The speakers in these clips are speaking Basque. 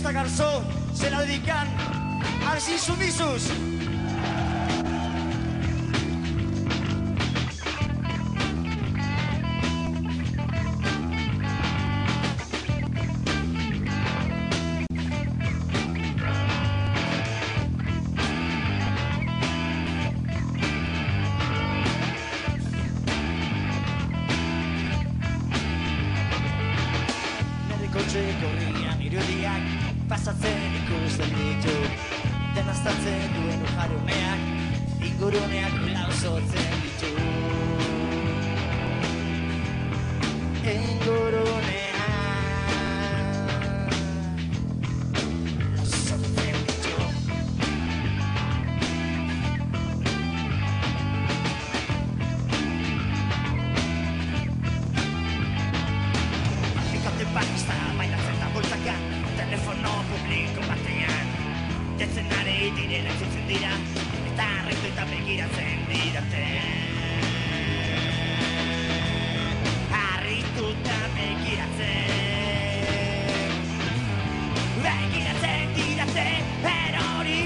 esta cançó se la dedican als insumisos. Korrian irudiak pasatzen ikusten ditu denaztatzen duen ujarumeak inguruneak lausotzen ditu inguruneak lausotzen ditu Bikote pakista bailatzen da bultaka telefono publiko batean Dezenare direla entzutzen dira eta harritu eta begiratzen dirate Harritu eta begiratzen dirate Erori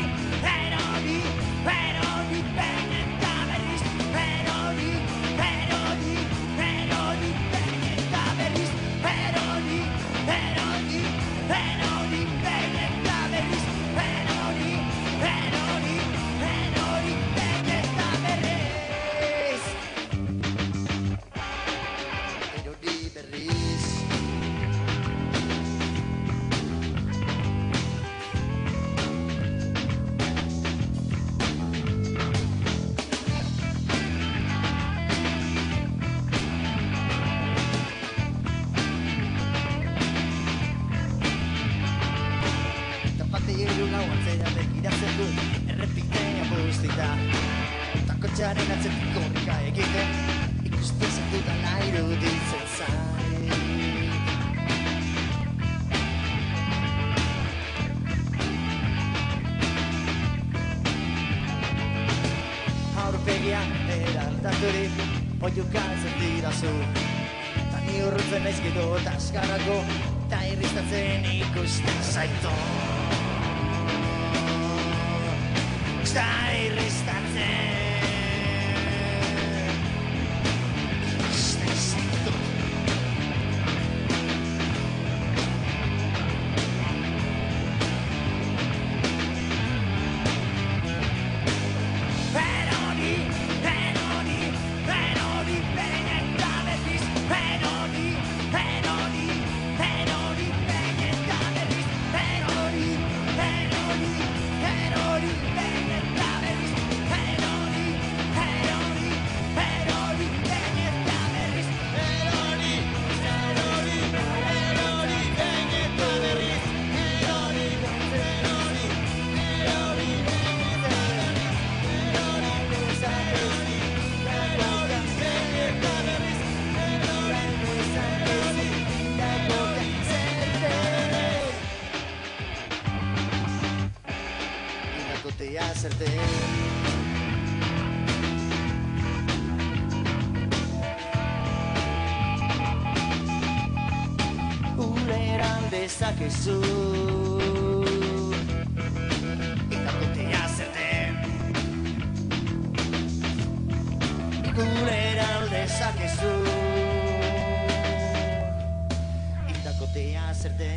behin eta berriz Erori behin eta berriz Erori behin eta berriz Erori behin eta berriz Erori berriz Atzera begiratzen du errepitea bustita eta kotxearen atzetik korrika egiten ikusten zentutan iruditzen zait Aurpegian eraldaturik oiukatzen dirazu eta ni urrutzen naiz gero eta azkarrago eta irristatzen ikusten zaitu Sta irristatzen ikusten zaitu Erori behin eta berriz Erori behin eta berriz Erori behin eta berriz Erori behin eta berriz Te hacerte Uleran dezakezu Ikakote hacerte Uleran dezakezu Ikakote hacerte